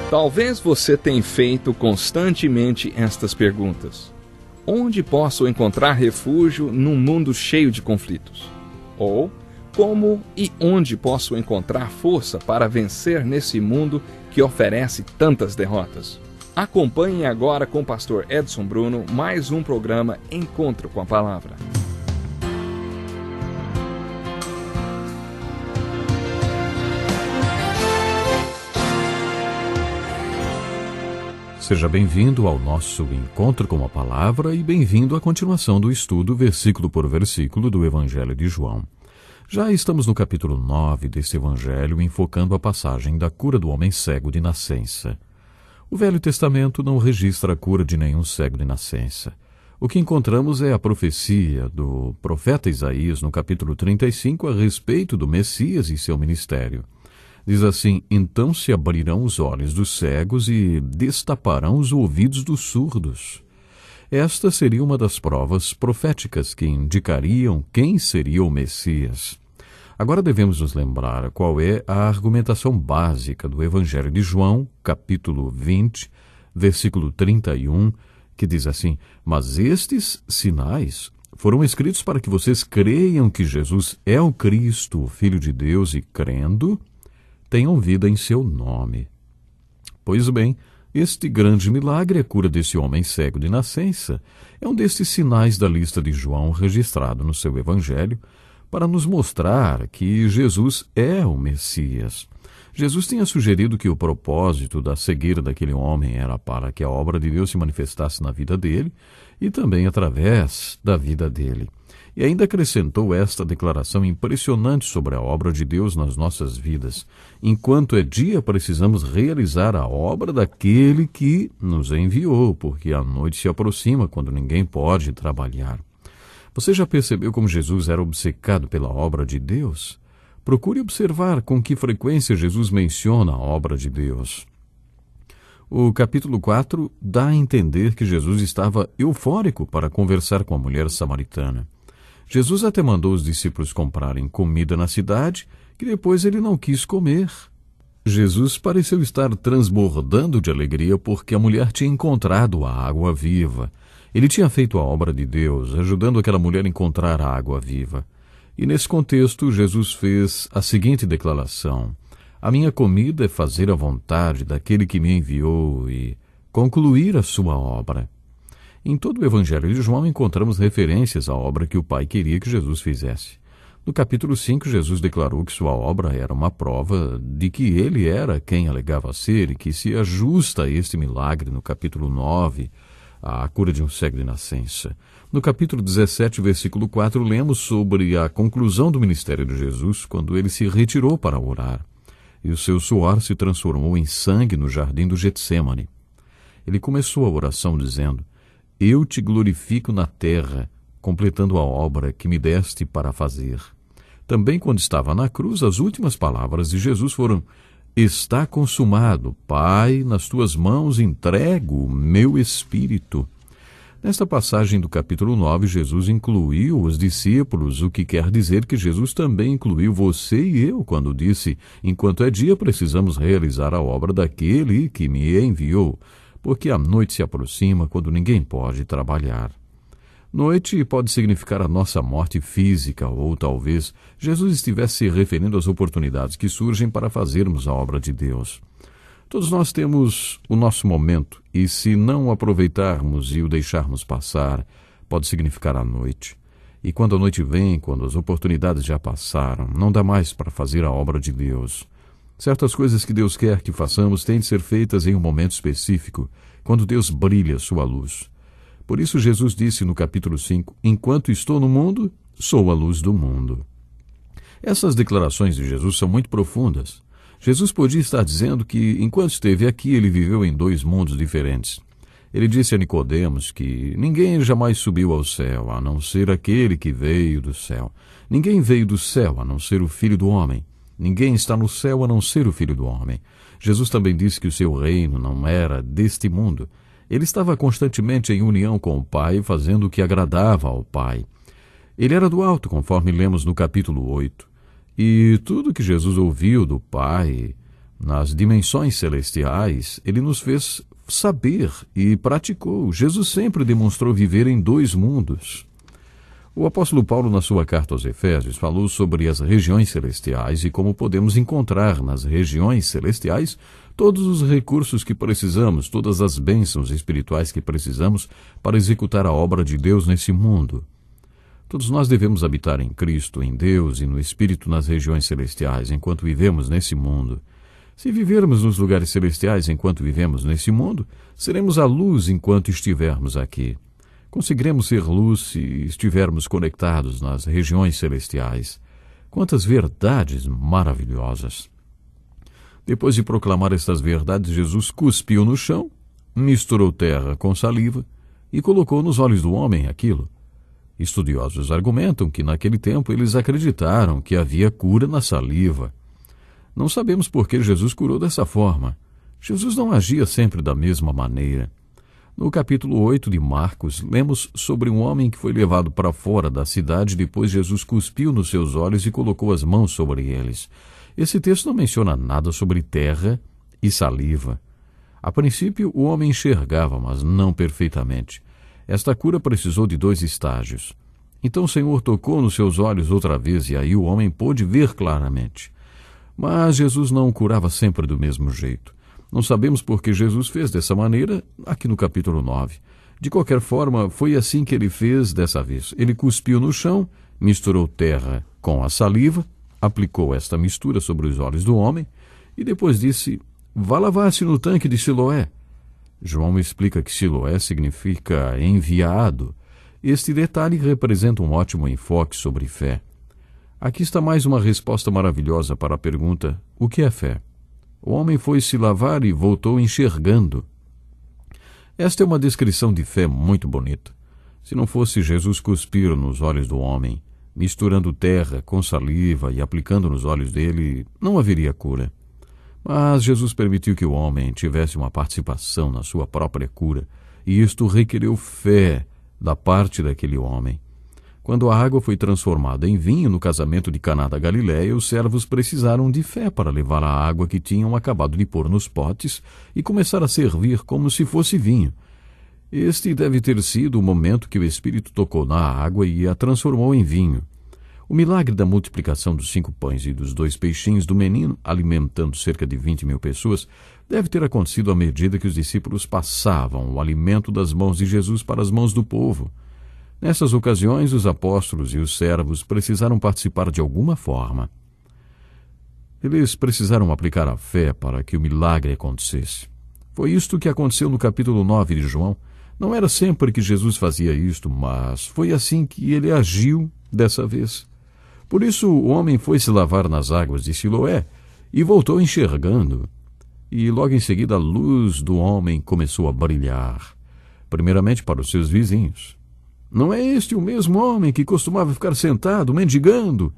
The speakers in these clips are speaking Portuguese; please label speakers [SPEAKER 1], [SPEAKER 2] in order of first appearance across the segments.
[SPEAKER 1] Talvez você tenha feito constantemente estas perguntas. Onde posso encontrar refúgio num mundo cheio de conflitos? Ou, como e onde posso encontrar força para vencer nesse mundo que oferece tantas derrotas? Acompanhe agora com o pastor Edson Bruno mais um programa Encontro com a Palavra.
[SPEAKER 2] Seja bem-vindo ao nosso Encontro com a Palavra e bem-vindo à continuação do estudo, versículo por versículo, do Evangelho de João. Já estamos no capítulo 9 deste Evangelho, enfocando a passagem da cura do homem cego de nascença. O Velho Testamento não registra a cura de nenhum cego de nascença. O que encontramos é a profecia do profeta Isaías no capítulo 35 a respeito do Messias e seu ministério. Diz assim: então se abrirão os olhos dos cegos e destaparão os ouvidos dos surdos. Esta seria uma das provas proféticas que indicariam quem seria o Messias. Agora devemos nos lembrar qual é a argumentação básica do Evangelho de João, capítulo 20, versículo 31, que diz assim: mas estes sinais foram escritos para que vocês creiam que Jesus é o Cristo, o Filho de Deus, e crendo, tenham vida em seu nome. Pois bem, este grande milagre, a cura desse homem cego de nascença, é um destes sinais da lista de João registrado no seu Evangelho, para nos mostrar que Jesus é o Messias. Jesus tinha sugerido que o propósito da cegueira daquele homem era para que a obra de Deus se manifestasse na vida dele e também através da vida dele. E ainda acrescentou esta declaração impressionante sobre a obra de Deus nas nossas vidas. Enquanto é dia, precisamos realizar a obra daquele que nos enviou, porque a noite se aproxima quando ninguém pode trabalhar. Você já percebeu como Jesus era obcecado pela obra de Deus? Procure observar com que frequência Jesus menciona a obra de Deus. O capítulo 4 dá a entender que Jesus estava eufórico para conversar com a mulher samaritana. Jesus até mandou os discípulos comprarem comida na cidade, que depois ele não quis comer. Jesus pareceu estar transbordando de alegria porque a mulher tinha encontrado a água viva. Ele tinha feito a obra de Deus, ajudando aquela mulher a encontrar a água viva. E nesse contexto, Jesus fez a seguinte declaração: a minha comida é fazer a vontade daquele que me enviou e concluir a sua obra. Em todo o Evangelho de João encontramos referências à obra que o Pai queria que Jesus fizesse. No capítulo 5, Jesus declarou que sua obra era uma prova de que ele era quem alegava ser e que se ajusta a este milagre no capítulo 9, a cura de um cego de nascença. No capítulo 17, versículo 4, lemos sobre a conclusão do ministério de Jesus, quando ele se retirou para orar, e o seu suor se transformou em sangue no jardim do Getsêmani. Ele começou a oração dizendo: eu te glorifico na terra, completando a obra que me deste para fazer. Também quando estava na cruz, as últimas palavras de Jesus foram: está consumado, Pai, nas tuas mãos entrego o meu espírito. Nesta passagem do capítulo 9, Jesus incluiu os discípulos, o que quer dizer que Jesus também incluiu você e eu, quando disse: enquanto é dia, precisamos realizar a obra daquele que me enviou, porque a noite se aproxima quando ninguém pode trabalhar. Noite pode significar a nossa morte física, ou talvez Jesus estivesse se referindo às oportunidades que surgem para fazermos a obra de Deus. Todos nós temos o nosso momento, e se não o aproveitarmos e o deixarmos passar, pode significar a noite. E quando a noite vem, quando as oportunidades já passaram, não dá mais para fazer a obra de Deus. Certas coisas que Deus quer que façamos têm de ser feitas em um momento específico, quando Deus brilha sua luz. Por isso Jesus disse no capítulo 5, enquanto estou no mundo, sou a luz do mundo. Essas declarações de Jesus são muito profundas. Jesus podia estar dizendo que, enquanto esteve aqui, ele viveu em dois mundos diferentes. Ele disse a Nicodemos que ninguém jamais subiu ao céu, a não ser aquele que veio do céu. Ninguém veio do céu, a não ser o Filho do Homem. Ninguém está no céu, a não ser o Filho do Homem. Jesus também disse que o seu reino não era deste mundo. Ele estava constantemente em união com o Pai, fazendo o que agradava ao Pai. Ele era do alto, conforme lemos no capítulo 8. E tudo que Jesus ouviu do Pai Nas dimensões celestiais, ele nos fez saber e praticou. Jesus sempre demonstrou viver em dois mundos. O apóstolo Paulo, na sua carta aos Efésios, falou sobre as regiões celestiais e como podemos encontrar nas regiões celestiais todos os recursos que precisamos, todas as bênçãos espirituais que precisamos para executar a obra de Deus nesse mundo. Todos nós devemos habitar em Cristo, em Deus e no Espírito nas regiões celestiais, enquanto vivemos nesse mundo. Se vivermos nos lugares celestiais enquanto vivemos nesse mundo, seremos a luz enquanto estivermos aqui. Conseguiremos ser luz se estivermos conectados nas regiões celestiais. Quantas verdades maravilhosas! Depois de proclamar estas verdades, Jesus cuspiu no chão, misturou terra com saliva e colocou nos olhos do homem aquilo. Estudiosos argumentam que naquele tempo eles acreditaram que havia cura na saliva. Não sabemos por que Jesus curou dessa forma. Jesus não agia sempre da mesma maneira. No capítulo 8 de Marcos, lemos sobre um homem que foi levado para fora da cidade depois Jesus cuspiu nos seus olhos e colocou as mãos sobre eles. Esse texto não menciona nada sobre terra e saliva. A princípio, o homem enxergava, mas não perfeitamente. Esta cura precisou de 2 estágios. Então o Senhor tocou nos seus olhos outra vez e aí o homem pôde ver claramente. Mas Jesus não curava sempre do mesmo jeito. Não sabemos por que Jesus fez dessa maneira aqui no capítulo 9. De qualquer forma, foi assim que ele fez dessa vez. Ele cuspiu no chão, misturou terra com a saliva, aplicou esta mistura sobre os olhos do homem e depois disse: "Vá lavar-se no tanque de Siloé." João explica que Siloé significa enviado. Este detalhe representa um ótimo enfoque sobre fé. Aqui está mais uma resposta maravilhosa para a pergunta: o que é fé? O homem foi se lavar e voltou enxergando. Esta é uma descrição de fé muito bonita. Se não fosse Jesus cuspir nos olhos do homem, misturando terra com saliva e aplicando nos olhos dele, não haveria cura. Mas Jesus permitiu que o homem tivesse uma participação na sua própria cura, e isto requereu fé da parte daquele homem. Quando a água foi transformada em vinho no casamento de Caná da Galileia, os servos precisaram de fé para levar a água que tinham acabado de pôr nos potes e começar a servir como se fosse vinho. Este deve ter sido o momento que o Espírito tocou na água e a transformou em vinho. O milagre da multiplicação dos 5 pães e dos 2 peixinhos do menino, alimentando cerca de 20.000 pessoas, deve ter acontecido à medida que os discípulos passavam o alimento das mãos de Jesus para as mãos do povo. Nessas ocasiões, os apóstolos e os servos precisaram participar de alguma forma. Eles precisaram aplicar a fé para que o milagre acontecesse. Foi isto que aconteceu no capítulo 9 de João. Não era sempre que Jesus fazia isto, mas foi assim que ele agiu dessa vez. Por isso o homem foi se lavar nas águas de Siloé e voltou enxergando. E logo em seguida a luz do homem começou a brilhar, primeiramente para os seus vizinhos. Não é este o mesmo homem que costumava ficar sentado, mendigando?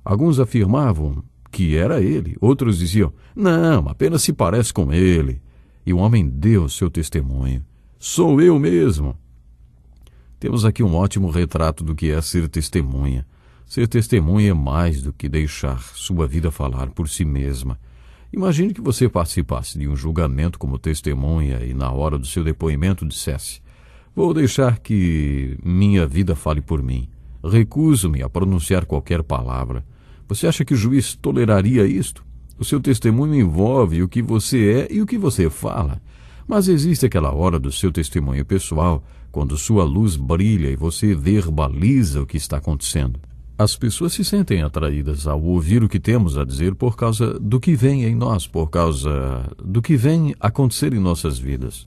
[SPEAKER 2] Alguns afirmavam que era ele. Outros diziam: não, apenas se parece com ele. E o homem deu seu testemunho: sou eu mesmo. Temos aqui um ótimo retrato do que é ser testemunha. Ser testemunha é mais do que deixar sua vida falar por si mesma. Imagine que você participasse de um julgamento como testemunha e na hora do seu depoimento dissesse: vou deixar que minha vida fale por mim. Recuso-me a pronunciar qualquer palavra. Você acha que o juiz toleraria isto? O seu testemunho envolve o que você é e o que você fala. Mas existe aquela hora do seu testemunho pessoal, quando sua luz brilha e você verbaliza o que está acontecendo. As pessoas se sentem atraídas ao ouvir o que temos a dizer por causa do que vem em nós, por causa do que vem acontecer em nossas vidas.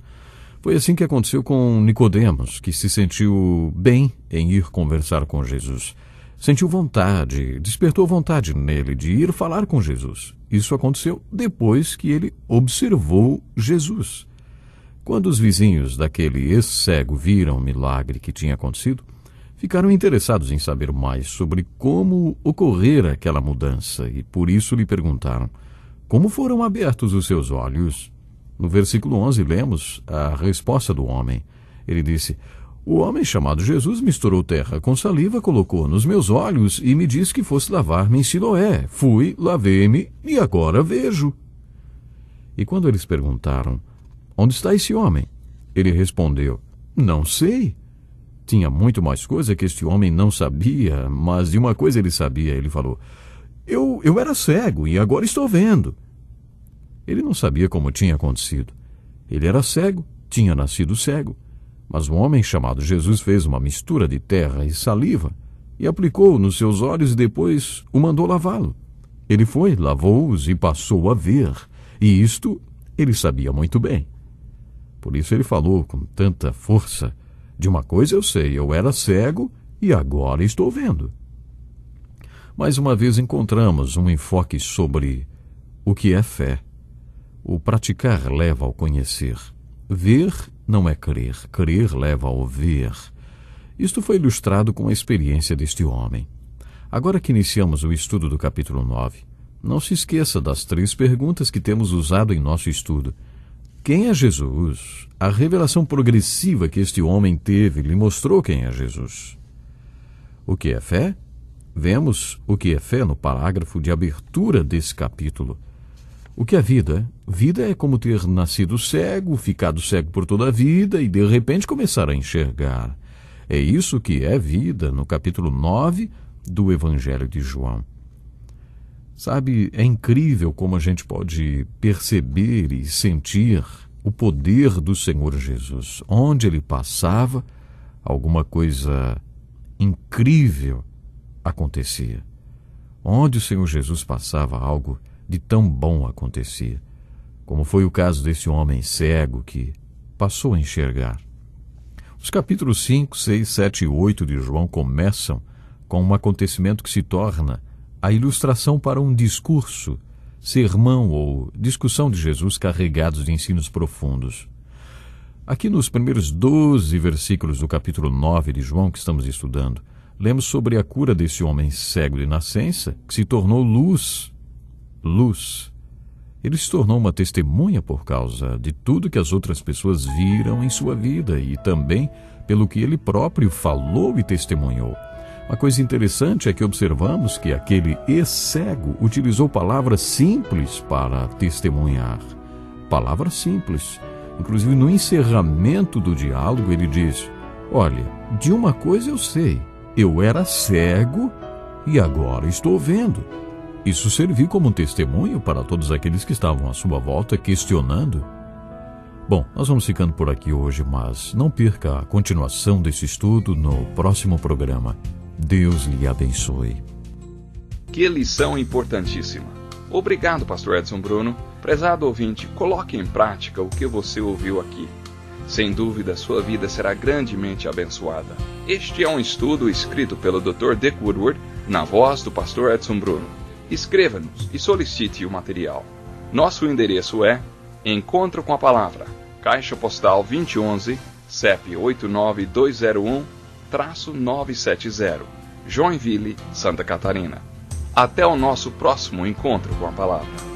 [SPEAKER 2] Foi assim que aconteceu com Nicodemos, que se sentiu bem em ir conversar com Jesus. Sentiu vontade, despertou vontade nele de ir falar com Jesus. Isso aconteceu depois que ele observou Jesus. Quando os vizinhos daquele ex-cego viram o milagre que tinha acontecido, ficaram interessados em saber mais sobre como ocorrera aquela mudança e por isso lhe perguntaram: como foram abertos os seus olhos? No versículo 11 lemos a resposta do homem. Ele disse: o homem chamado Jesus misturou terra com saliva, colocou nos meus olhos e me disse que fosse lavar-me em Siloé. Fui, lavei-me e agora vejo. E quando eles perguntaram: onde está esse homem? Ele respondeu: não sei. Tinha muito mais coisa que este homem não sabia, mas de uma coisa ele sabia. Ele falou: eu era cego e agora estou vendo. Ele não sabia como tinha acontecido. Ele era cego, tinha nascido cego. Mas um homem chamado Jesus fez uma mistura de terra e saliva e aplicou nos seus olhos e depois o mandou lavá-lo. Ele foi, lavou-os e passou a ver. E isto ele sabia muito bem. Por isso ele falou com tanta força: de uma coisa eu sei, eu era cego e agora estou vendo. Mais uma vez encontramos um enfoque sobre o que é fé. O praticar leva ao conhecer. Ver não é crer, crer leva ao ver. Isto foi ilustrado com a experiência deste homem. Agora que iniciamos o estudo do capítulo 9, não se esqueça das 3 perguntas que temos usado em nosso estudo. Quem é Jesus? A revelação progressiva que este homem teve lhe mostrou quem é Jesus. O que é fé? Vemos o que é fé no parágrafo de abertura desse capítulo. O que é vida? Vida é como ter nascido cego, ficado cego por toda a vida e de repente começar a enxergar. É isso que é vida no capítulo 9 do Evangelho de João. Sabe, é incrível como a gente pode perceber e sentir o poder do Senhor Jesus. Onde ele passava, alguma coisa incrível acontecia. Onde o Senhor Jesus passava, algo de tão bom acontecia. Como foi o caso desse homem cego que passou a enxergar. Os capítulos 5, 6, 7 e 8 de João começam com um acontecimento que se torna a ilustração para um discurso, sermão ou discussão de Jesus carregados de ensinos profundos. Aqui nos primeiros 12 versículos do capítulo 9 de João que estamos estudando, lemos sobre a cura desse homem cego de nascença que se tornou luz. Luz. Ele se tornou uma testemunha por causa de tudo que as outras pessoas viram em sua vida e também pelo que ele próprio falou e testemunhou. Uma coisa interessante é que observamos que aquele ex-cego utilizou palavras simples para testemunhar. Palavras simples. Inclusive, no encerramento do diálogo, ele diz: olha, de uma coisa eu sei, eu era cego e agora estou vendo. Isso serviu como um testemunho para todos aqueles que estavam à sua volta questionando. Bom, nós vamos ficando por aqui hoje, mas não perca a continuação desse estudo no próximo programa. Deus lhe abençoe.
[SPEAKER 1] Que lição importantíssima. Obrigado, pastor Edson Bruno. Prezado ouvinte, coloque em prática o que você ouviu aqui. Sem dúvida, sua vida será grandemente abençoada. Este é um estudo escrito pelo Dr. Dick Woodward, na voz do pastor Edson Bruno. Escreva-nos e solicite o material. Nosso endereço é Encontro com a Palavra, Caixa Postal 2011, CEP 89201-970, Joinville, Santa Catarina. Até o nosso próximo encontro com a Palavra.